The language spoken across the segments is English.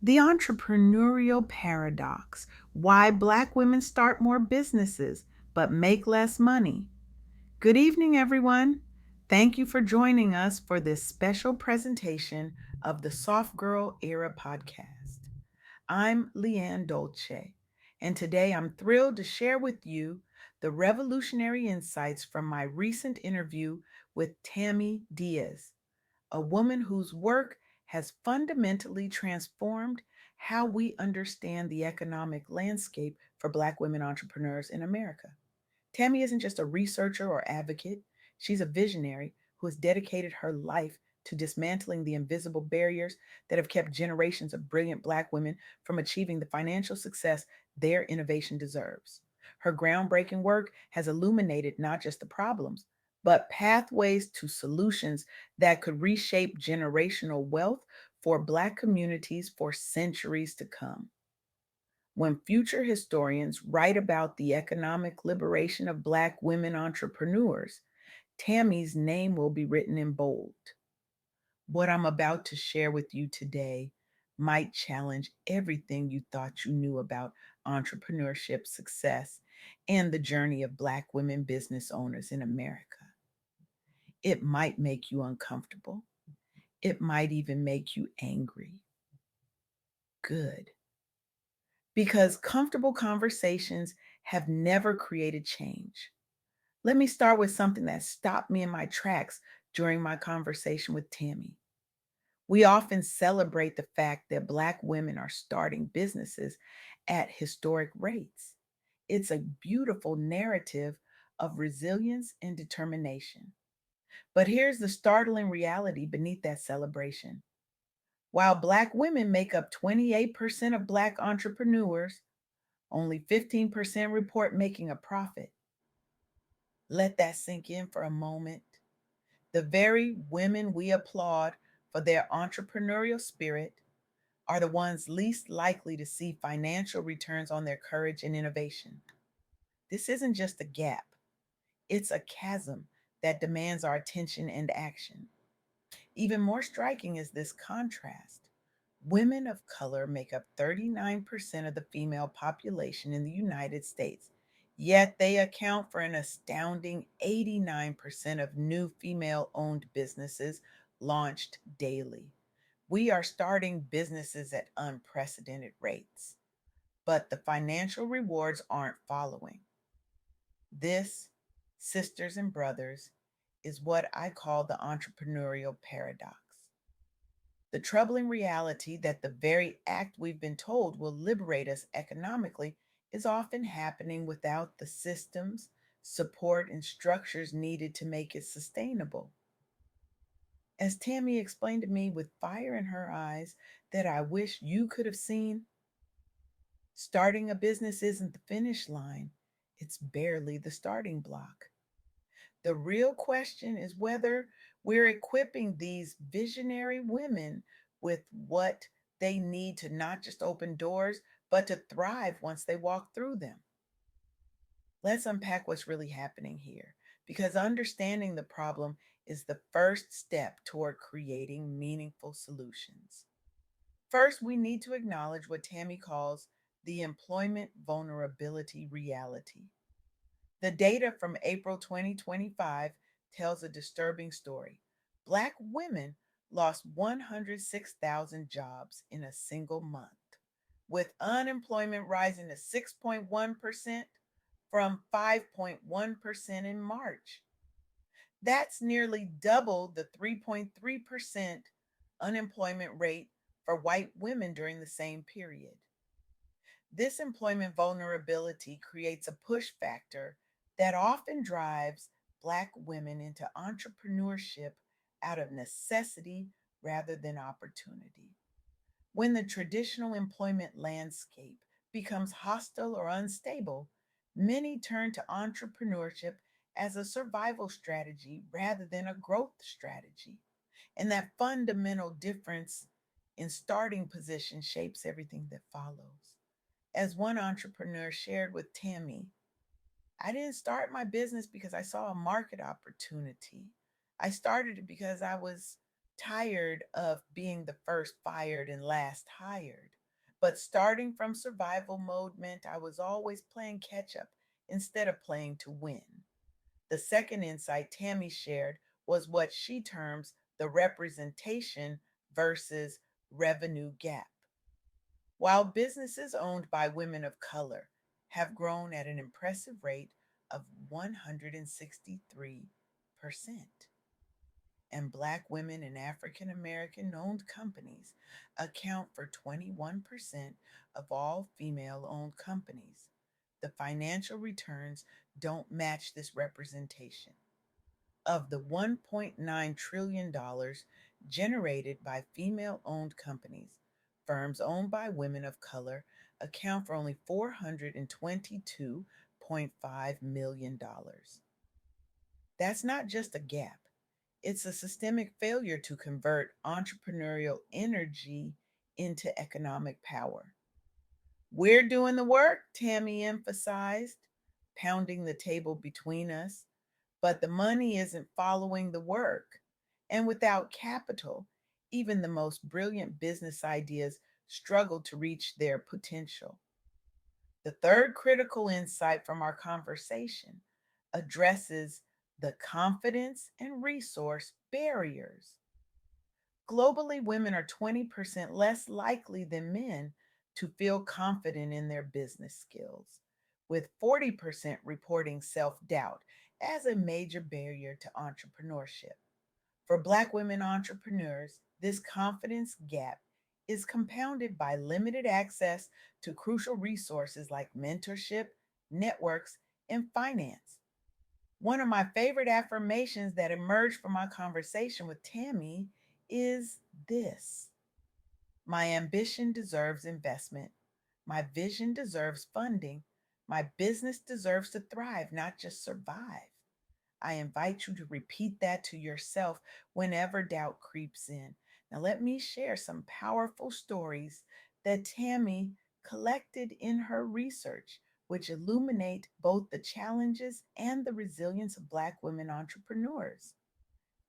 The entrepreneurial paradox: why Black women start more businesses but make less money. Good evening, everyone. Thank you for joining us for this special presentation of the Soft Girl Era podcast. I'm LeAnne Dolce, and today I'm thrilled to share with you the revolutionary insights from my recent interview with Tammy Diez, a woman whose work has fundamentally transformed how we understand the economic landscape for Black women entrepreneurs in America. Tammy isn't just a researcher or advocate, she's a visionary who has dedicated her life to dismantling the invisible barriers that have kept generations of brilliant Black women from achieving the financial success their innovation deserves. Her groundbreaking work has illuminated not just the problems, but pathways to solutions that could reshape generational wealth for Black communities for centuries to come. When future historians write about the economic liberation of Black women entrepreneurs, Tammy's name will be written in bold. What I'm about to share with you today might challenge everything you thought you knew about entrepreneurship success and the journey of Black women business owners in America. It might make you uncomfortable. It might even make you angry. Good. Because comfortable conversations have never created change. Let me start with something that stopped me in my tracks during my conversation with Tammy. We often celebrate the fact that Black women are starting businesses at historic rates. It's a beautiful narrative of resilience and determination. But here's the startling reality beneath that celebration. While Black women make up 28% of Black entrepreneurs, only 15% report making a profit. Let that sink in for a moment. The very women we applaud for their entrepreneurial spirit are the ones least likely to see financial returns on their courage and innovation. This isn't just a gap, it's a chasm that demands our attention and action. Even more striking is this contrast. Women of color make up 39% of the female population in the United States, yet they account for an astounding 89% of new female owned businesses launched daily. We are starting businesses at unprecedented rates, but the financial rewards aren't following. This, sisters and brothers, is what I call the entrepreneurial paradox. The troubling reality that the very act we've been told will liberate us economically is often happening without the systems, support, and structures needed to make it sustainable. As Tammy explained to me with fire in her eyes that I wish you could have seen, starting a business isn't the finish line, it's barely the starting block. The real question is whether we're equipping these visionary women with what they need to not just open doors, but to thrive once they walk through them. Let's unpack what's really happening here, because understanding the problem is the first step toward creating meaningful solutions. First, we need to acknowledge what Tammy calls the employment vulnerability reality. The data from April 2025 tells a disturbing story. Black women lost 106,000 jobs in a single month, with unemployment rising to 6.1% from 5.1% in March. That's nearly double the 3.3% unemployment rate for white women during the same period. This employment vulnerability creates a push factor that often drives Black women into entrepreneurship out of necessity rather than opportunity. When the traditional employment landscape becomes hostile or unstable, many turn to entrepreneurship as a survival strategy rather than a growth strategy. And that fundamental difference in starting position shapes everything that follows. As one entrepreneur shared with Tammy, I didn't start my business because I saw a market opportunity. I started it because I was tired of being the first fired and last hired. But starting from survival mode meant I was always playing catch up instead of playing to win. The second insight Tammy shared was what she terms the representation versus revenue gap. While businesses owned by women of color have grown at an impressive rate of 163%, and Black women and African American owned companies account for 21% of all female owned companies, the financial returns don't match this representation. Of the $1.9 trillion generated by female owned companies, firms owned by women of color account for only $422.5 million. That's not just a gap, it's a systemic failure to convert entrepreneurial energy into economic power. We're doing the work, Tammy emphasized, pounding the table between us, but the money isn't following the work. And without capital, even the most brilliant business ideas struggle to reach their potential. The third critical insight from our conversation addresses the confidence and resource barriers. Globally, women are 20% less likely than men to feel confident in their business skills, with 40% reporting self doubt as a major barrier to entrepreneurship. For Black women entrepreneurs, this confidence gap is compounded by limited access to crucial resources like mentorship, networks, and finance. One of my favorite affirmations that emerged from my conversation with Tammy is this: my ambition deserves investment. My vision deserves funding. My business deserves to thrive, not just survive. I invite you to repeat that to yourself whenever doubt creeps in. Now, let me share some powerful stories that Tammy collected in her research, which illuminate both the challenges and the resilience of Black women entrepreneurs.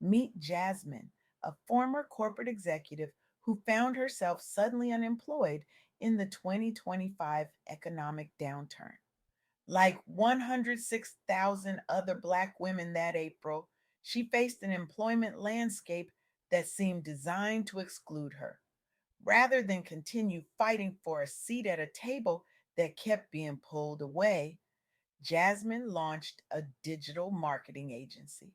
Meet Jasmine, a former corporate executive who found herself suddenly unemployed in the 2025 economic downturn. Like 106,000 other Black women that April, she faced an employment landscape that seemed designed to exclude her. Rather than continue fighting for a seat at a table that kept being pulled away, Jasmine launched a digital marketing agency.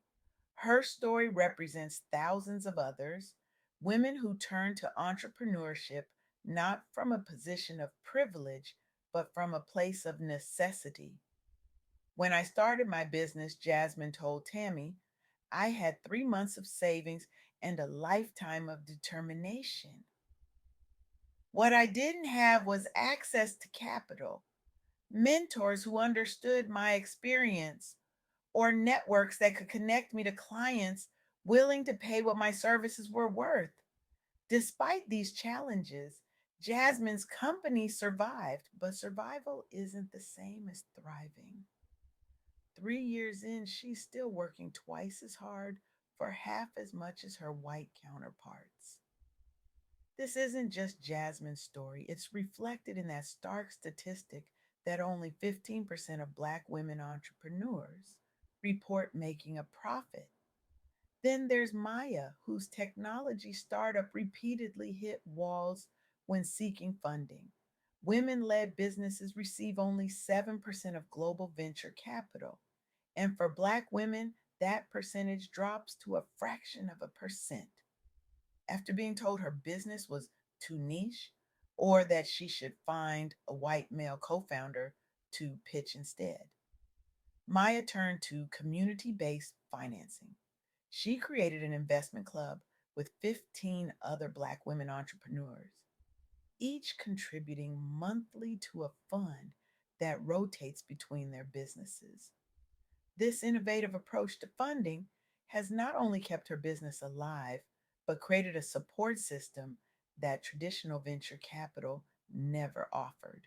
Her story represents thousands of others, women who turn to entrepreneurship not from a position of privilege, but from a place of necessity. When I started my business, Jasmine told Tammy, I had 3 months of savings and a lifetime of determination. What I didn't have was access to capital, mentors who understood my experience, or networks that could connect me to clients willing to pay what my services were worth. Despite these challenges, Jasmine's company survived, but survival isn't the same as thriving. 3 years in, she's still working twice as hard for half as much as her white counterparts. This isn't just Jasmine's story, it's reflected in that stark statistic that only 15% of Black women entrepreneurs report making a profit. Then there's Maya, whose technology startup repeatedly hit walls when seeking funding. Women led businesses receive only 7% of global venture capital. And for Black women, that percentage drops to a fraction of a percent. After being told her business was too niche or that she should find a white male co founder to pitch instead, Maya turned to community based financing. She created an investment club with 15 other Black women entrepreneurs, each contributing monthly to a fund that rotates between their businesses. This innovative approach to funding has not only kept her business alive, but created a support system that traditional venture capital never offered.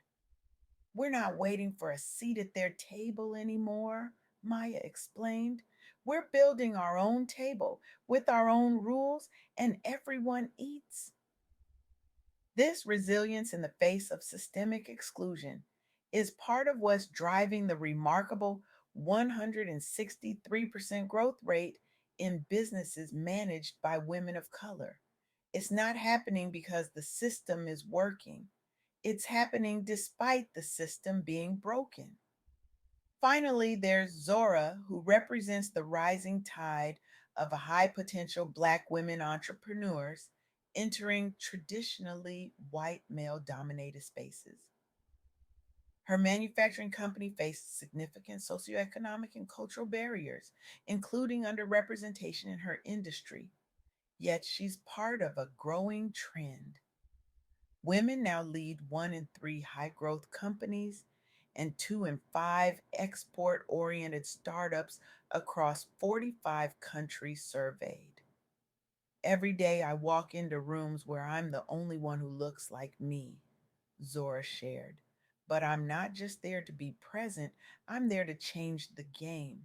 We're not waiting for a seat at their table anymore, Maya explained. We're building our own table with our own rules, and everyone eats. This resilience in the face of systemic exclusion is part of what's driving the remarkable 163% growth rate in businesses managed by women of color. It's not happening because the system is working, it's happening despite the system being broken. Finally, there's Zora, who represents the rising tide of a high potential Black women entrepreneurs entering traditionally white male dominated spaces. Her manufacturing company faces significant socioeconomic and cultural barriers, including underrepresentation in her industry. Yet she's part of a growing trend. Women now lead 1 in 3 high growth companies and 2 in 5 export oriented startups across 45 countries surveyed. Every day I walk into rooms where I'm the only one who looks like me, Zora shared. But I'm not just there to be present, I'm there to change the game.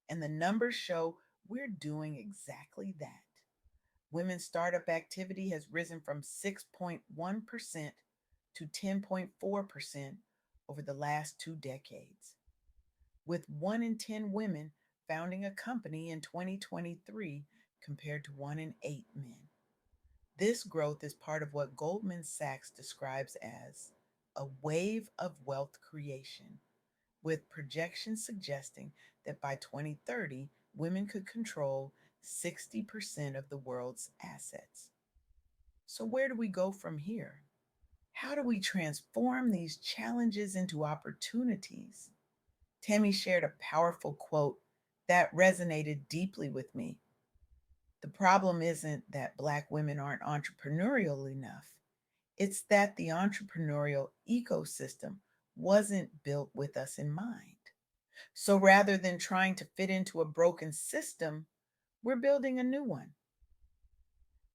And the numbers show we're doing exactly that. Women's startup activity has risen from 6.1% to 10.4% over the last 2 decades, with 1 in 10 women founding a company in 2023 compared to 1 in 8 men. This growth is part of what Goldman Sachs describes as a wave of wealth creation, with projections suggesting that by 2030, women could control 60% of the world's assets. So, where do we go from here? How do we transform these challenges into opportunities? Tammy shared a powerful quote that resonated deeply with me. The problem isn't that Black women aren't entrepreneurial enough, it's that the entrepreneurial ecosystem wasn't built with us in mind. So rather than trying to fit into a broken system, we're building a new one.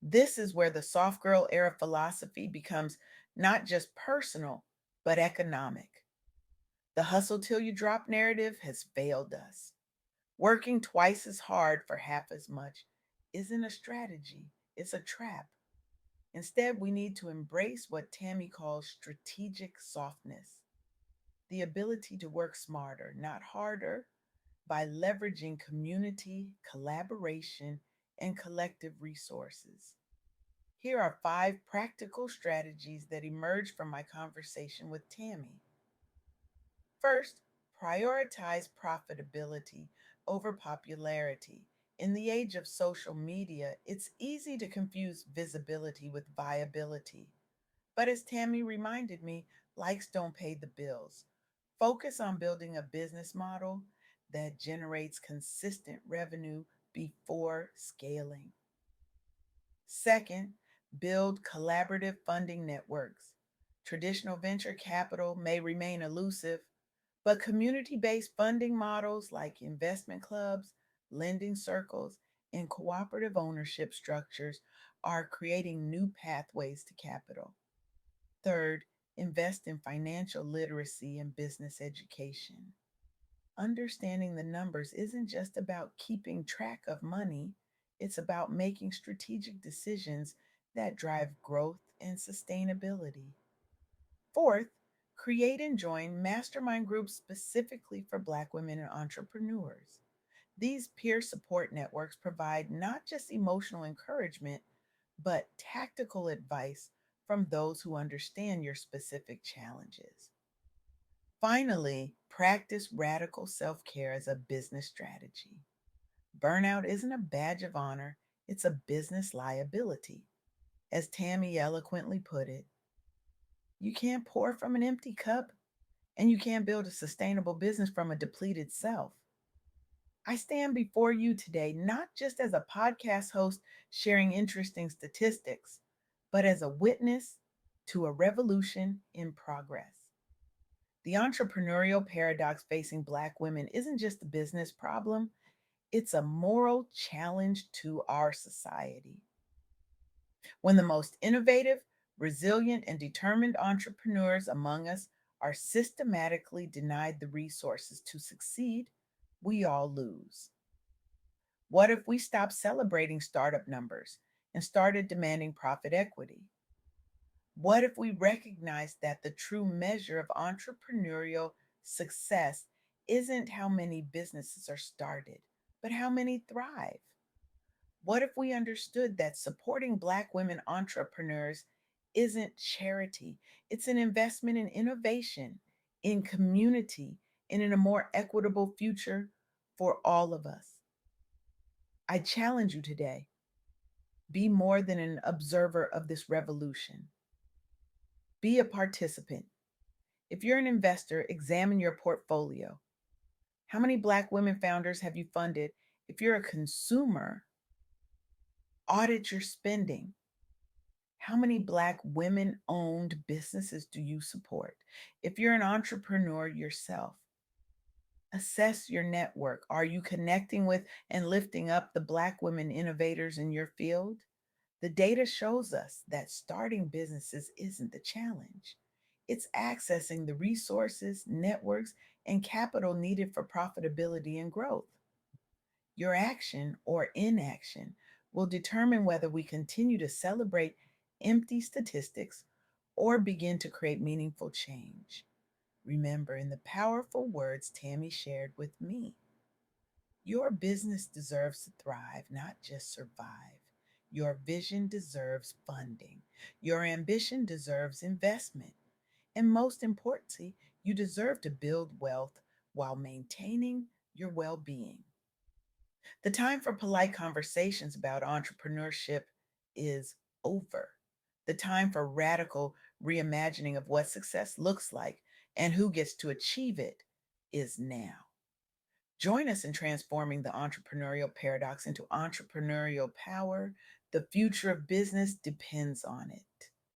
This is where the soft girl era philosophy becomes not just personal, but economic. The hustle till you drop narrative has failed us. Working twice as hard for half as much isn't a strategy, it's a trap. Instead, we need to embrace what Tammy calls strategic softness, the ability to work smarter, not harder, by leveraging community, collaboration, and collective resources. Here are 5 practical strategies that emerged from my conversation with Tammy. First, prioritize profitability over popularity. In the age of social media, it's easy to confuse visibility with viability. But as Tammy reminded me, likes don't pay the bills. Focus on building a business model that generates consistent revenue before scaling. Second, build collaborative funding networks. Traditional venture capital may remain elusive, but community based funding models like investment clubs, lending circles, and cooperative ownership structures are creating new pathways to capital. Third, invest in financial literacy and business education. Understanding the numbers isn't just about keeping track of money, it's about making strategic decisions that drive growth and sustainability. Fourth, create and join mastermind groups specifically for Black women and entrepreneurs. These peer support networks provide not just emotional encouragement, but tactical advice from those who understand your specific challenges. Finally, practice radical self care as a business strategy. Burnout isn't a badge of honor, it's a business liability. As Tammy eloquently put it, you can't pour from an empty cup, and you can't build a sustainable business from a depleted self. I stand before you today not just as a podcast host sharing interesting statistics, but as a witness to a revolution in progress. The entrepreneurial paradox facing Black women isn't just a business problem, it's a moral challenge to our society. When the most innovative, resilient, and determined entrepreneurs among us are systematically denied the resources to succeed, we all lose. What if we stopped celebrating startup numbers and started demanding profit equity? What if we recognized that the true measure of entrepreneurial success isn't how many businesses are started, but how many thrive? What if we understood that supporting Black women entrepreneurs isn't charity? It's an investment in innovation, in community, and in a more equitable future for all of us. I challenge you today, be more than an observer of this revolution, be a participant. If you're an investor, examine your portfolio. How many Black women founders have you funded? If you're a consumer, audit your spending. How many Black women owned businesses do you support? If you're an entrepreneur yourself, assess your network. Are you connecting with and lifting up the Black women innovators in your field? The data shows us that starting businesses isn't the challenge. It's accessing the resources, networks, and capital needed for profitability and growth. Your action or inaction will determine whether we continue to celebrate empty statistics or begin to create meaningful change. Remember, in the powerful words Tammy shared with me, your business deserves to thrive, not just survive. Your vision deserves funding. Your ambition deserves investment. And most importantly, you deserve to build wealth while maintaining your well being. The time for polite conversations about entrepreneurship is over. The time for radical reimagining of what success looks like and who gets to achieve it is now. Join us in transforming the entrepreneurial paradox into entrepreneurial power. The future of business depends on it.